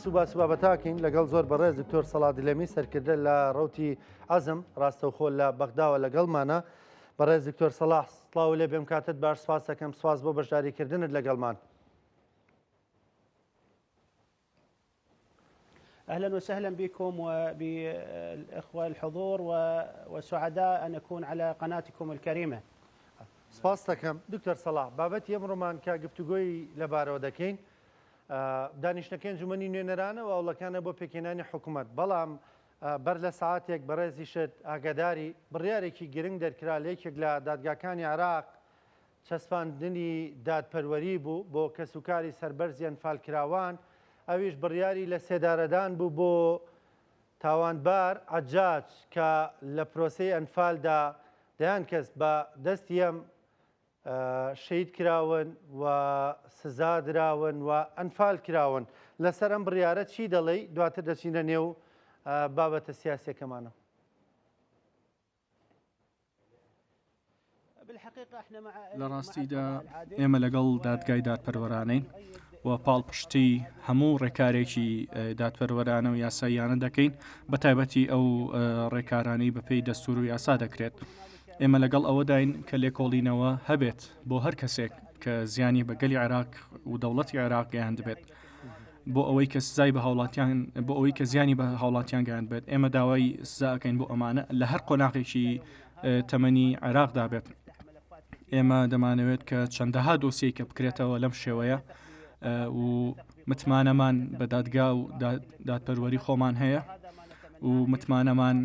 سوبابەتاکەین لەگەڵ زۆر بەڕێز دکتۆر سەڵات دیلەمی سەرکردە لە ڕەوتی عەزم ڕاستەوخۆ لە بەغداوە لەگەڵمانە. بەڕێز دکتۆر سەڵاح سڵاو لێ بێم کاتت باش، سپاس دەکەم، سپاس بۆ بەشداریکردنت لەگەڵمان. أهلا وسهلا بكم وبالإخوة الحضور وسعداء أن أكون على قناتكم الكريمة. سپاس دەکەم دکتۆر سەڵاح. بابەتی ئەمڕۆمان کە گفتوگۆی لەبارەوە دەکەین دانیشتەکەی ئەنجومەنی نوێنەرانە و هەوڵەکانە بۆ پێکهێنانی حکوومەت، بەڵام بەر لە سەعاتێک بەڕێزیشت ئاگاداری بڕیارێکی گرنگ دەرکرا لە یەکێک لە دادگاکانی عێراق چەسپاندنی دادپەروەری بوو بۆ کەسوکاری سەربەرزی ئەنفالکراوان. ئەویش بڕیاری لە سێدارەدان بوو بۆ تاوانبار عەجاج کە لە پرۆسەی ئەنفالدا دەیان کەس بە دەستی ئەم شەید کراون و سزا دراون و ئەنفال کراون. لەسەر ئەم بڕیارە چی دەڵێی؟ دواتر دەچینە نێو بابەتە سیاسیەکەمانە. لە ڕاستیدا ئێمە لەگەڵ دادگای دادپەروەرانەین و پاڵپشتی هەموو ڕێکارێکی دادپەروەرانە و یاساییانە دەکەین، بە تایبەتی ئەو ڕێکارانەی بەپێی دەستور و یاسا دەکرێت. ئێمە لەگەڵ ئەوەداین کە لێکۆڵینەوە هەبێت بۆ هەر کەسێک کە زیانی بەگەلی عێراق و دەوڵەتی عێراق گەیان دەبێت بۆ ئەوەی کە سزای بە هاوڵاتیان بۆ ئەوەی کە زیانی بە هاوڵاتیان گەیان بێت. ئێمە داوای سزاکەین بۆ ئەمانە لە هەر قۆناغێکی تەمەنی عێراقدا بێت. ئێمە دەمانەوێت کە چەندەها دۆسیەی کە بکرێتەوە لەم شێوەیە و متمانەمان بە دادگا و دادپەروەری خۆمان هەیە و متمانەمان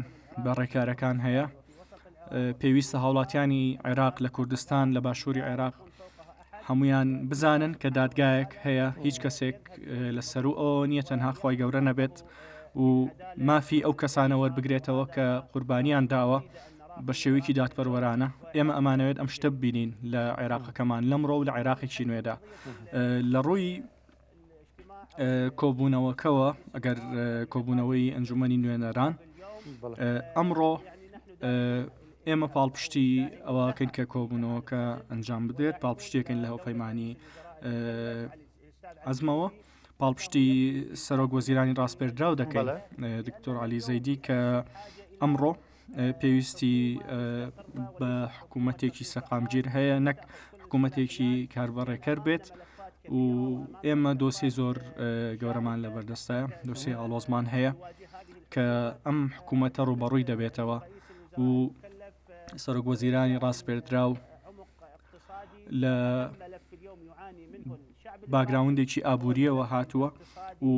بە ڕێکارەکان هەیە. پێویستە هاوڵاتیانی عێراق لە کوردستان لە باشووری عێراق هەمویان بزانن کە دادگایەک هەیە، هیچ کەسێک لەسەر و ئەو نییە تەنها خی گەورە نەبێت و مافی ئەو کەسانە وەربگرێتەوە کە قوربانیان داوە بە شێوەیەکی دادپەروەرانە. ئێمە ئەمانەوێت ئەم شتە ببینین لە عێراقەکەمان لەمڕۆ و لە عێراقێکی نوێدا. لە ڕووی کۆبوونەوەکەوە ئەگەر کۆبوونەوەی ئەنجومەنی نوێنەران ئەمڕۆ ئێمە پاڵپشتی ئەوەکەین کە کۆبوونەوەکە ئەنجام بدرێت، پاڵپشتیەکەین لە هەوفەیمانی عەزمەوە، پاڵپشتی سەرۆک وەزیرانی ڕاستپێردراو دەکەین دکتۆر عەلی زەیدی کە ئەمڕۆ پێویستی بە حکوومەتێکی سەقامگیر هەیە، نەک حکوومەتێکی کاربەڕێکەر بێت. و ئێمە دۆسی زۆر گەورەمان لە بەردەستە، دۆسی ئاڵۆزمان هەیە کە ئەم حکوومەتە ڕوبەڕووی دەبێتەوە و سەرۆک وەزیرانی ڕاستپێردراو لە باگراوندێکی ئابووریەوە هاتووە و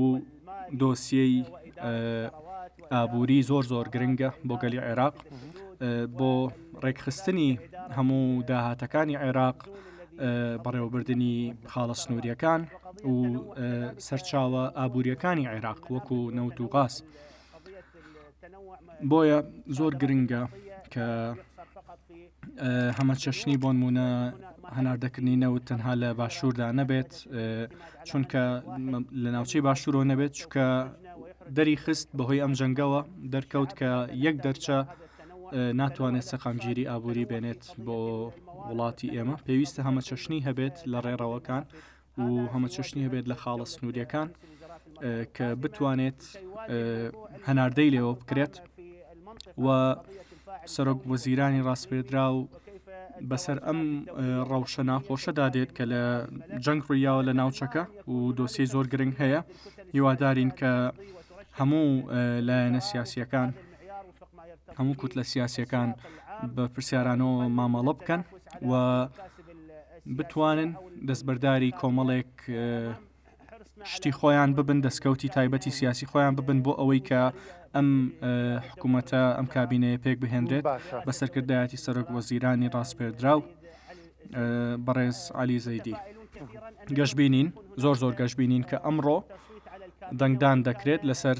دۆسیەی ئابووری زۆر زۆر گرنگە بۆ گەلی عێراق بۆ ڕێکخستنی هەموو داهاتەکانی عێراق، بەڕێوەبردننی خاڵە سنووریەکان و سەرچاوە ئابوووریەکانی عێراق وەکو نەوت و غاز. بۆیە زۆر گرنگە کە هەمە چەشنی بۆ نمونە هەناردەکردنی نەوت تەنها لە باشووردا نەبێت، چونکە لە ناوچەی باشوورەوە نەبێت، چونکە دەری خست بەهۆی ئەم جەنگەوە دەرکەوت کە یەک دەرچە ناتوانێت سەقامگیری ئابووری بێنێت بۆ وڵاتی ئێمە. پێویستە هەمە چەشنی هەبێت لە ڕێڕەوەکان و هەمە چەشنی هەبێت لە خاڵە سنووریەکان کە بتوانێت هەناردەی لێوە بکرێت و سەرۆک وەزیرانی ڕاستپێردراو بەسەر ئەم ڕەوشە ناخۆشەدا دێت کە لە جەنگ ڕوویاوە لە ناوچەکە و دۆسی زۆر گرنگ هەیە. هیوادارین کە هەموو لایەنە سیاسیەکان، هەموو کوتلە سیاسیەکان بە پرسیارانەوە مامەڵە بکەن و بتوانن دەستبەرداری کۆمەڵێک شتی خۆیان ببن، دەستکەوتی تایبەتی سیاسی خۆیان ببن بۆ ئەوەی کە ئەم حکوومەتە ئەم کابینەیە پێک بهێنرێت بە سەرکردایەتی سەرۆک وەزیرانی ڕاستپێردراو بەڕێز عەلی زەیدی. گەشببینین زۆر زۆر گەشببینین کە ئەمڕۆ دەنگدان دەکرێت لەسەر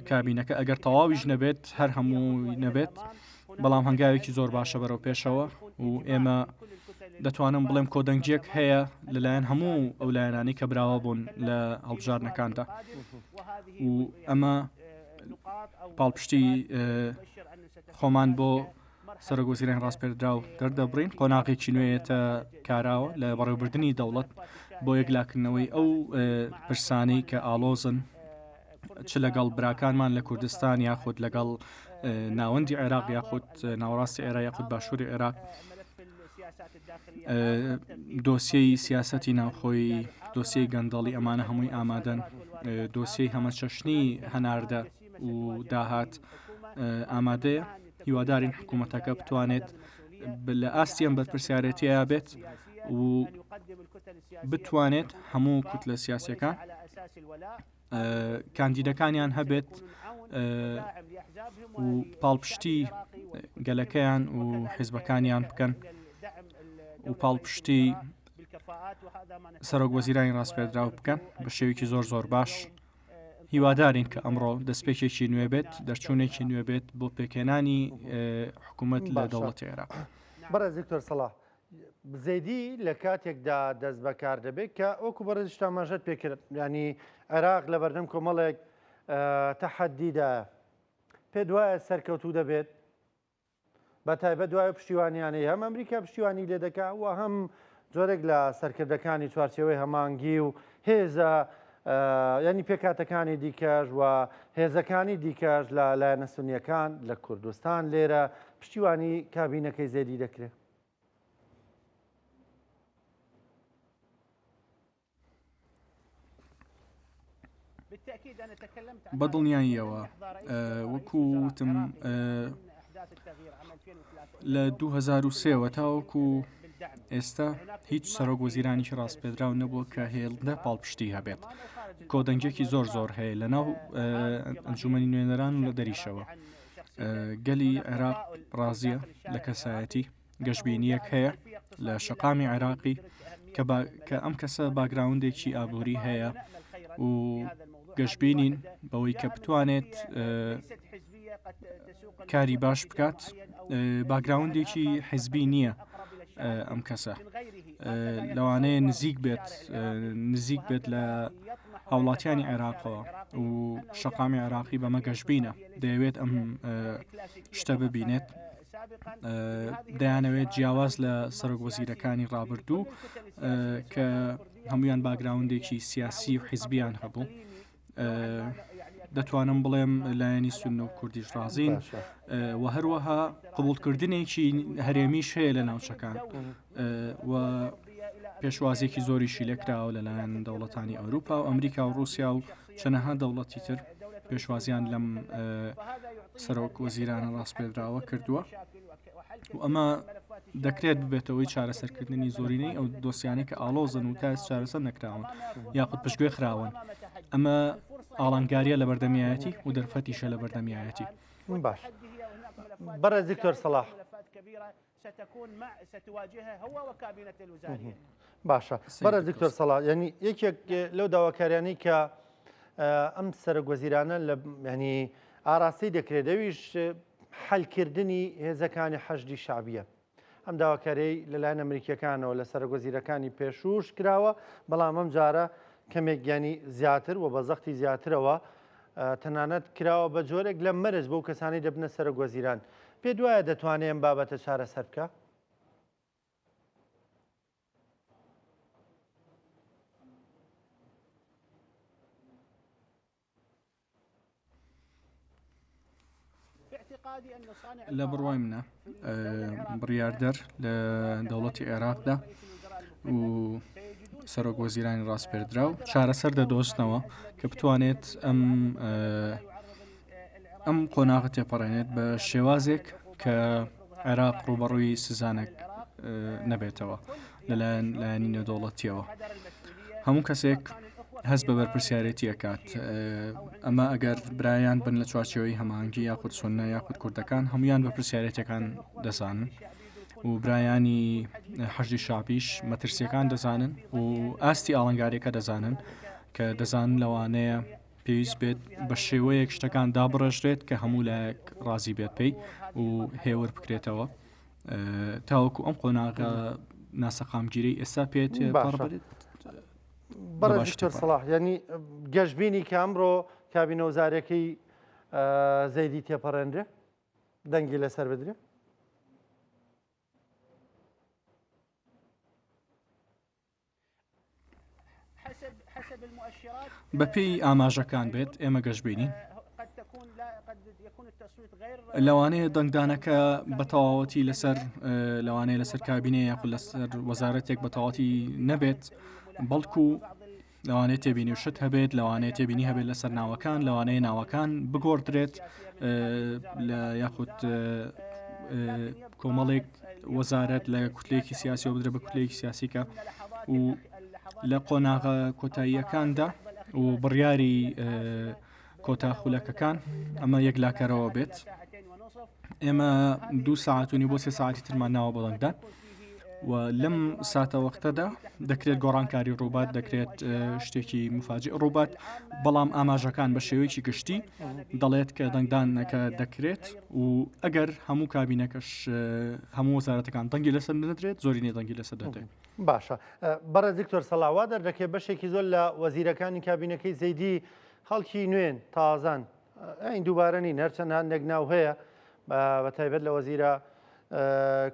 کابینەکە، ئەگەر تەواویش نەبێت هەر هەمووی نەبێت، بەڵام هەنگاوێکی زۆر باشە بەرەو پێشەوە و ئێمە دەتوانم بڵێم کۆدەنگجێک هەیە لەلایەن هەموو ئەو لایەنانی کە براوە بوون لە هەڵبژارنەکاندا و ئەمە پاڵپشتی خۆمان بۆ سەرۆک وەزیرانی ڕاستپێردراو دەردەبڕین. قۆناغێکی نوێیەتە کاراوە لە بەڕێوەبردننی دەوڵەت بۆ یەکلاکردنەوەی ئەو پرسانەی کە ئاڵۆزن چ لەگەڵ براکانمان لە کوردستان یاخود لەگەڵ ناوەندی عێراق یاخود ناوەڕاستی عێرا یاخود باشووری عێراق دۆسیەی سیاسەتی ناوخۆی دۆسیەی گەندەڵی ئەمانە هەمووی ئامادەن دۆسیەی هەمە چەشنی هەناردە و داهات ئامادەیە هیوادارین حکوومەتەکە بتوانێت لە ئاستیان بەرپرسیارەتیە بێت و بتوانێت هەموو کوتلە سیاسیەکان کاندیدەکانیان هەبێت و پاڵپشتی گەلەکەیان و حیزبەکانیان بکەن و پاڵپشتی سەرۆک وەزیرانی ڕاستپێدراو بکەن بە شێوەیەکی زۆر باش هیوادارین کە ئەمڕۆ دەستپێکێکی نوێ بێت دەرچوونێکی نوێ بێت بۆ پێکێنانی حکوومەت لە دەوڵەتی عێراق. بەڕێز دکتۆر سەلاح زەیدی لە کاتێکدا دەست بەکار دەبێت کە وەکو بەڕێز شتاماژەت پێکرد ینی عێراق لە بەردەم کۆمەڵێک تەحەدیدا پێ دوایە سەرکەوتوو دەبێت بە تایبەت دوایە پشتیوانیانەی هەم ئەمریکا پشتیوانی لێ دەکا و هەم جۆرێک لە سەرکردەکانی چوارچێوەی هەمانگی و هێزە ینی پێکاتەکانی دیکەش و هێزەکانی دیکەش لە لایەنە سونیەکان لە کوردستان لێرە پشتیوانی کابینەکەی زێدی دەکرێت. بەدڵنیاییەوە وەکوتم لە 2003ەوە تاوەکو ئێستا هیچ سەرۆک وەزیرانیش ڕاستپێدراو نەبووە کە هێڵدە پاڵپشتی هەبێت کۆدەنگێکی زۆر هەیە لەناو ئەنجومەنی نوێنەران و لە دەریشەوە گەلی عێراق ڕازیە لە کەسایەتی گەشتبینیەک هەیە لە شەقامی عێراقی کە ئەم کەسە باگراوندێکی ئابووری هەیە و گەشتبینین بەوەی کە بتوانێت کاری باش بکات باگراوندێکی حیزبی نییە ئەم کەسە لەوانەیە نزیک بێت لە هاوڵاتیانی عێراقەوە و شەقامی عێراقی بەمە گەشتبینە دەیەوێت ئەم شتە ببینێت دەیانەوێت جیاواز لە سەرۆک وەزیرەکانی ڕابردوو کە هەمویان باگراوندێکی سیاسی و حیزبیان هەبوو دەتوانم بڵێم لایەنی سونە و کوردیش ڕازین و هەروەها قبولکردنێکی هەرێمیش هەیە لە ناوچەکان و پێشوازێکی زۆریشی لێکراوە لەلایەن دەوڵەتانی ئەوروپا و ئەمریکا و رووسیا و چەنەها دەوڵەتی تر پێشوازیان لەم سەرۆک وەزیرانە ڕاستپێدراوە کردووە و ئەمە دەکرێت ببێتەوەی چارەسەرکردنی زۆرینەی ئەو دۆسیانەی کە ئاڵۆزن و تا چارەسەر نەکراون یاخود پشتگوێ خراون ئەمە ئاڵنگاریە لە بەردەمیایەتی و دەرفەتیشە لە بەردەمیایەتی. باش بەڕێز دکتۆر سەلاح باشە بەڕێز دکتۆر سەلاح ینی یەکێک لەو داواکاریانەی کە ئەم سەرۆک وەزیرانە لە ینی ئاراستی دەکرێت دەویش حەلکردنی هێزەکانی حەشدی شعبیە ئەم داواکاری لەلایەن ئەمریکیەکانەوە لە سەرۆک وەزیرەکانی پێشوش کراوە بەڵام ئەم جارە کەمێک گیانی زیاتر و بە زەختی زیاترەوە تەنانەت کراوە بە جۆرێک لە مەرج بەو کەسانی دەبنە سەرۆک وەزیران پێ دوایە دەتوانێت ئەم بابەتە چارەسەر بکە؟ لە بڕوای منە بڕیاردەر لە دەوڵەتی عێراقدا و سەرۆک وەزیرانی ڕاستپێدراو چارەسەر دەدۆستنەوە کە بتوانێت ئەم قۆناغە تێپەڕێنێت بە شێوازێک کە عێراق ڕوبەڕووی سزانێک نەبێتەوە لەلایەن لایەنی نێودەوڵەتیەوە هەموو کەسێک هەست بە بەرپرسیارەتی ئەکات ئەمە ئەگەر برایان بن لە چوارچێوەی هەماهەنگی یاخود سونە یاخود کوردەکان هەمویان بەرپرسیارەتەکان دەزانن و برایانی حەشدی شعبیش مەترسیەکان دەزانن و ئاستی ئاڵنگاریەکە دەزانن کە دەزانن لەوانەیە پێویست بێت بە شێوەیەک شتەکان دابڕێژرێت کە هەموو لایەک ڕازی بێت پێی و هێور بکرێتەوە تاوەکو ئەم قۆناغە ناسەقامگیری ئێستا پێێت پەڕبێت. بەڕێز دکتۆر سەلاح ینی گەشتبینی کە ئەمڕۆ کابینە وەزارەکەی زەیدی تێپەڕێنرێ دەنگی لەسەر بدرێ؟ بەپێی ئاماژەکان بێت ئێمە گەشتبینین قد تكون لا قد يكون التصويت غير لەوانەیە دەنگدانەکە بە تەواوەتی لەسەر لەوانەیە لەسەر کابینێ یاخود لەسەر وەزارەتێک بە تەواوەتی نەبێت بەڵکو لەوانەیە تێبینی و شت هەبێت لەوانەیە تێبینی هەبێت لەسەر ناوەکان لەوانەیە ناوەکان بگۆڕدرێت لە یاخود کۆمەڵێک وەزارەت لە کوتلەیەکی سیاسی و بدرە بە کوتلەیەکی سیاسیکە و لە قۆناغە کۆتاییەکاندا و بڕیاری کۆتا خولەکەکان ئەمە یەکلاکەرەوە بێت ئێمە 2 ساعتونی بۆ 3 ساعتی ترمان ناوە بەڵنگدان و لەم ساتە وەختەدا دەکرێت گۆڕانکاری ڕووبات دەکرێت شتێکی مفاجئ ڕووبات بەڵام ئاماژەکان بە شێوەیەکی گشتی دەڵێت کە دەنگدانەکە دەکرێت و ئەگەر هەموو کابینەکەش هەموو وەزارەتەکان دەنگی لەسەر نەدرێت زۆری نێ دەنگی لەسەر دەدرێت باشە بەڕێز دکتۆر سەڵاوا دەردەکێت بەشێکی زۆر لە وەزیرەکانی کابینەکەی زەیدی خەڵکی نوێن تازان ئەین دووبارەنی هەرچەند هەندێک ناو هەیە بە تایبەت لە وەزیرە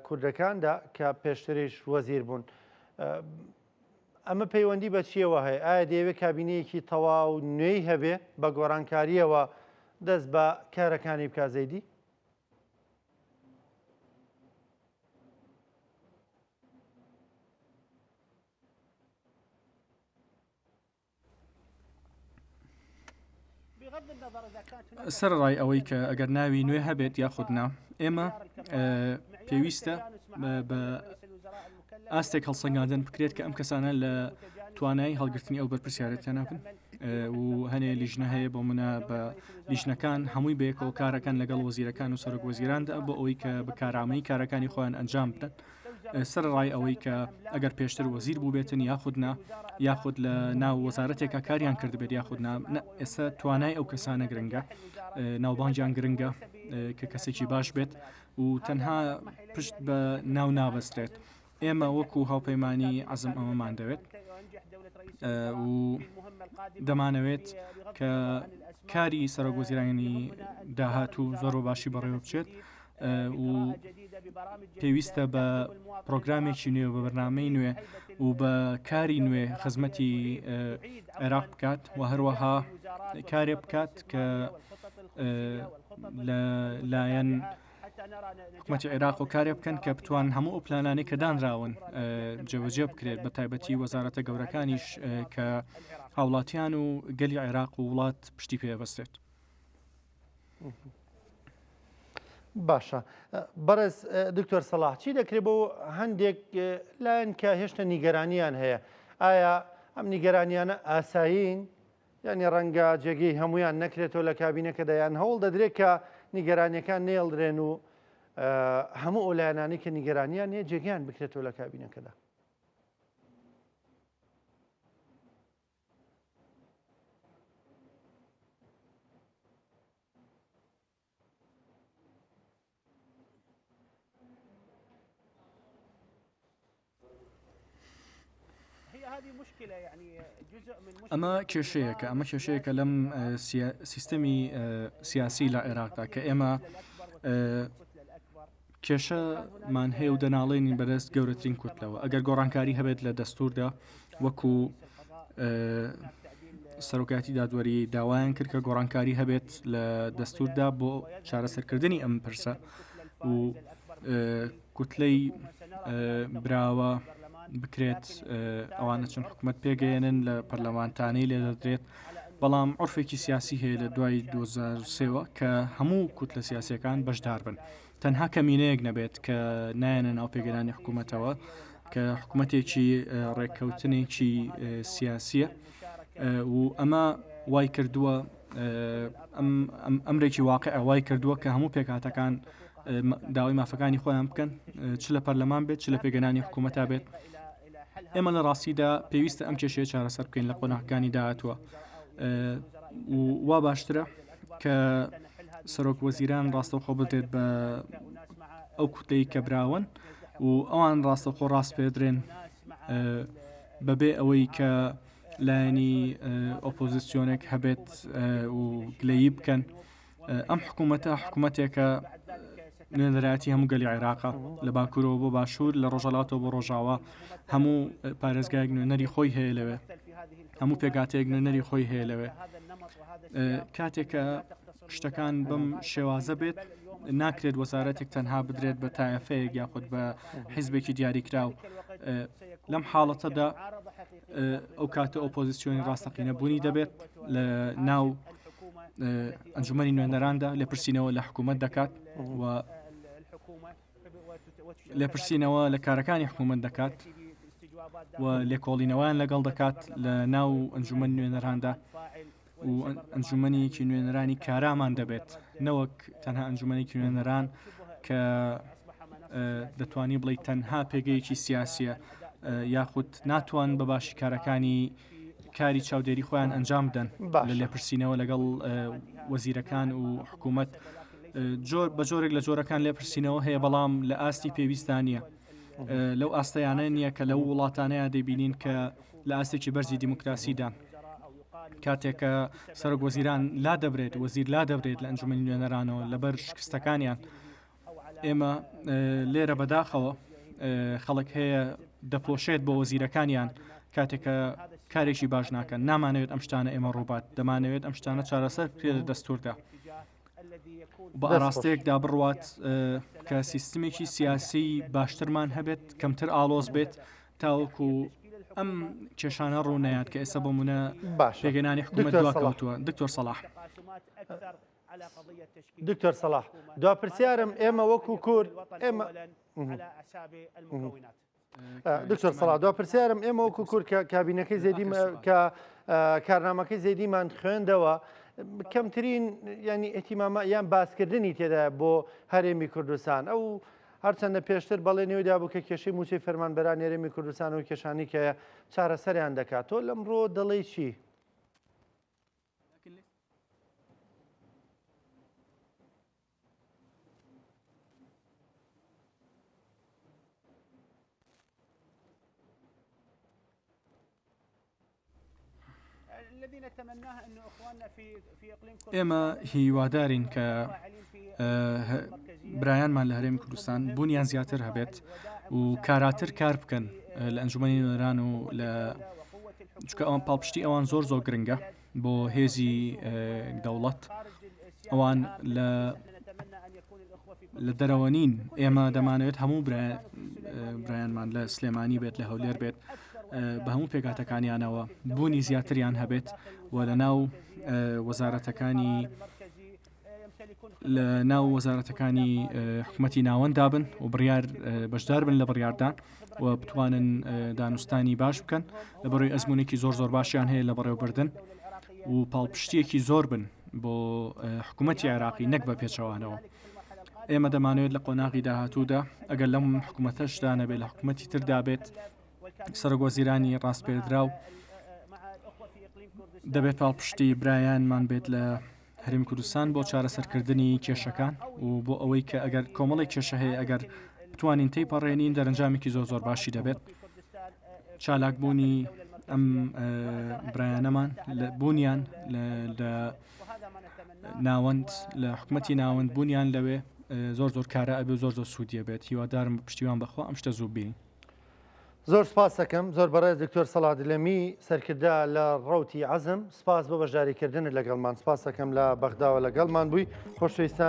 کوردەکاندا کە پێشتریش وەزیر بوون ئەمە پەیوەندی بە چیەوە هەیە ئایا دەیەوێت کابینەیەکی تەواو نوێی هەبێ بە گۆڕانکاریەوە دەست بە کارەکانی بکا زەیدی؟ سەرڕای ئەوەی کە ئەگەر ناوی نوێ هەبێت یاخودنا ئێمە پێویستە بە ئاستێک هەڵسەنگاندن بکرێت کە ئەم کەسانە لە توانای هەڵگرتنی ئەو بەرپرسیارەتیان ناکەن و هەنێ لیژنە هەیە بۆ منە بە لیژنەکان هەمووی بەیەکەوە کارەکان لەگەڵ وەزیرەکان و سەرۆک وەزیراندا بۆ ئەوەی کە بەکارامەی کارەکانی خۆیان ئەنجام بدەن سەرڕای ئەوەی کە ئەگەر پێشتر وەزیر بوو بێتن یاخودنا یاخود لە ناو وەزارەتێکە کاریان کرد بێت یاخودنا ئێستا توانای ئەو کەسانە گرنگە ناوبانجیان گرنگە کە کەسێکی باش بێت و تەنها پشت بە ناو نابەسترێت ئێمە وەکو هاوپەیمانی عەزم ئەمەمان دەوێت و دەمانەوێت کە کاری سەرۆک وەزیرانی داهاتوو زۆر و باشی بەڕێوە بچێت و پێویستە بە پرۆگرامێکی نوێ بە بەرنامەی نوێ و بە کاری نوێ خزمەتی عێراق بکات و هەروەها کارێ بکات کە لایەن حکومەتی عێراق و کارێ بکەن کە بتوان هەموو ئەو پلانانی کە دانراون جێبەجێ بکرێت بە تایبەتی وەزارەتە گەورەکانیش کە هاوڵاتیان و گەلی عێراق و وڵات پشتی پێبەستێت. باشە بەڕێز دکتۆر سەلاح چی دەکرێت بۆ هەندێک لایەن کە هێشتا نیگەرانیان هەیە ئایا ئەم نیگەرانیانە ئاسایین یعنی ڕەنگە جێگەی هەمویان نەکرێتەوە لە کابینەکەدا یان هەوڵ دەدرێت کە نیگەرانیەکان نێڵدرێن و هەموو ئەو لایەنانی کە نیگەرانیان هەیە جێگیان بکرێتەوە لە کابینەکەدا؟ ئەمە کێشەیەکە ئەمە کێشەیەکە لەم سیستەمی سیاسی لە عێراقدا کە ئێمە کێشەمان هەیە و دەناڵێنین بەدەست گەورەترین کورتلەوە ئەگەر گۆڕانکاری هەبێت لە دەستوردا وەکو سەرۆکاتی دادوەری داوایان کرد کە گۆڕانکاری هەبێت لە دەستوردا بۆ چارەسەرکردنی ئەم پرسە و کوتلەی براوە بکرێت ئەوانە چەند حکومەت پێگەێنن لە پەرلەمانتانەی لێ دەدرێت بەڵام عورفێکی سیاسی هەیە لە دوای 2023ەوە کە هەموو کوتلە سیاسیەکان بەشدار بن تەنها کەمینەیەک نەبێت کە نایەنە ناو پێگەێنانی حکوومەتەوە کە حکوومەتێکی ڕێککەوتنێکی سیاسیە و ئەمە وای کردووە ئەمرێکی واقع وای کردووە کە هەموو پێکهاتەکان داوای مافەکانی خۆیان بکەن چ لە پەرلەمان بێت چ لە پێگەێنانی حکوومەتا بێت ئێمە لە ڕاستیدا پێویستە ئەم کێشەیە چارەسەر بکەین لە قۆناغەکانی داهاتووە وا باشترە کە سەرۆک وەزیران ڕاستەوخۆ بدرێت بە ئەو کوتلەی کە براون و ئەوان ڕاستەوخۆ ڕاست پێدرێن بەبێ ئەوەی کە لایەنی ئۆپۆزیسیۆنێک هەبێت و گلەیی بکەن ئەم حکوومەتە حکوومەتێکە نوێنەرایەتی هەموو گەلی عێراقا لە باکوورەوە بۆ باشوور لە ڕۆژەڵاتەوە بۆ ڕۆژاوە هەموو پارێزگایەک نوێنەری خۆی هەیە لەوێ هەموو پێگاتەیەک نوێنەری خۆی هەیە لەوێ کاتێکە شتەکان بەم شێوازە بێت ناکرێت وەزارەتێک تەنها بدرێت بە تایەفەیەک یاخود بە حیزبێکی دیاریکراو لەم حاڵەتەدا ئەو کاتە ئۆپۆزیسیۆنی ڕاستەقینە بوونی دەبێت لە ناو ئەنجومەنی نوێنەراندا لێپرسینەوە لە حکوومەت دەکات و لێپرسینەوە لە کارەکانی حکوومەت دەکات و لێکۆڵینەوەیان لەگەڵ دەکات لە ناو ئەنجومەن نوێنەراندا و ئەنجومەنێکی نوێنەرانی کارامان دەبێت نەوەک تەنها ئەنجومەنێکی نوێنەران کە دەتوانی بڵێ تەنها پێگەیەکی سیاسیە یاخود ناتوان بە باشی کارەکانی کاری چاودێری خۆیان ئەنجام بدەن لە لێپرسینەوە لەگەڵ وەزیرەکان و حکوومەت بە جۆرێک لە جۆرەکان لێپرسینەوە هەیە بەڵام لە ئاستی پێویستانە لەو ئاستەیانە نییە کە لەو وڵاتانەیە دەبینین کە لە ئاستێکی بەرزی دیموکراسیدا کاتێکە سەرۆک وەزیران لا دەبرێت وەزیر لا دەبرێت لە ئەنجومەنی نوێنەرانەوە لەبەر شکستەکانیان ئێمە لێرە بەداخەوە خەڵک هەیە دەپۆشێت بۆ وەزیرەکانیان کاتێکە کارێکی باش ناکەن نامانەوێت ئەم شتانە ئێمە ڕووبات دەمانەوێت ئەم شتانە چارەسەر بکرێت لە دەستوردا بە ئاراستەیەکدا بڕوات کە سیستمێکی سیاسی باشترمان هەبێت کەمتر ئالۆز بێت تاوەکو ئەم کێشانە ڕوونەیان کە ئێستا بۆمونە پێگەنانی حکوومەت دواکەوتووە دکتۆر سەلاح دکتۆر سەلاح دواپرسیارم ئێمە وەکو کورد ئێمە دکتۆر سەلاح دواپرسیارم ئێمە وەکو کورد کە کابینەکەی زێدی کە کارنامەکەی زێدیمان خوێندەوە کەمترین ینی ئەتیمامە یان باسکردنی تێدا بۆ هەرێمی کوردستان ئەو هەرچەندە پێشتر بەڵێ نێودا بوو کە کێشەی موچەی فەرمانبەرانی هەرێمی کوردستان و کێشانی کە چارەسەریان دەکات تۆ لەمڕۆ دەڵێی چی؟ ئێمە هیوادارین کە برایانمان لە هەرێمی کوردستان بوونیان زیاتر هەبێت و کاراتر کار بکەن لە ئەنجومەنی نوێنەران و لە چکە ئەوان پاڵپشتی ئەوان زۆر گرنگە بۆ هێزی دەوڵەت ئەوان لە دەرەوەنین ئێمە دەمانەوێت هەموو برایانمان لە سلێمانی بێت لە هەولێر بێت بە هەموو پێکاتەکانیانەوە بوونی زیاتریان هەبێت و لە ناو وەزارەتەکانی حکوومەتی ناوەندا بن و بڕیار بەشدار بن لە بڕیاردان و بتوانن دانوستانی باش بکەن لە بەڕێوەی ئەزمونێکی زۆر باشیان هەیە لە بەڕێوەبردن و پاڵپشتیەکی زۆر بن بۆ حکوومەتی عێراقی نەک بە پێچەوانەوە ئێمە دەمانوێت لە قۆناغی داهاتوودا ئەگەر لەم حکوومەتەشدا نەبێت لە حکوومەتی تردا بێت سەرۆک وەزیرانی ڕاستپێدراو دەبێت پاڵپشتی برایانمان بێت لە هەرێمی کوردستان بۆ چارەسەرکردنی کێشەکان و بۆ ئەوەی کە ئەگەر کۆمەڵی کێشە هەیە ئەگەر بتوانین تێیپەڕێنین دەرەنجامێکی زۆر باشی دەبێت چالاکبوونی ئەم برایانەمان بوونیان لە ناوەند لە حکوومەتی ناوەند بوونیان لەوێ زۆر کارە ئەبێ زۆر سوودیە بێت هیوادارم پشتیوان بەخوا ئەم شتە زوو بینین زۆر سپاس دەکەم زۆر بەڕێز دکتۆر سەلاح دلەمی سەرکردا لە ڕەوتی عەزم سپاس بۆ بەشداریکردنت لەگەڵمان سپاس دەکەم لە بەغداوە لەگەڵمان بووی خۆشەویستان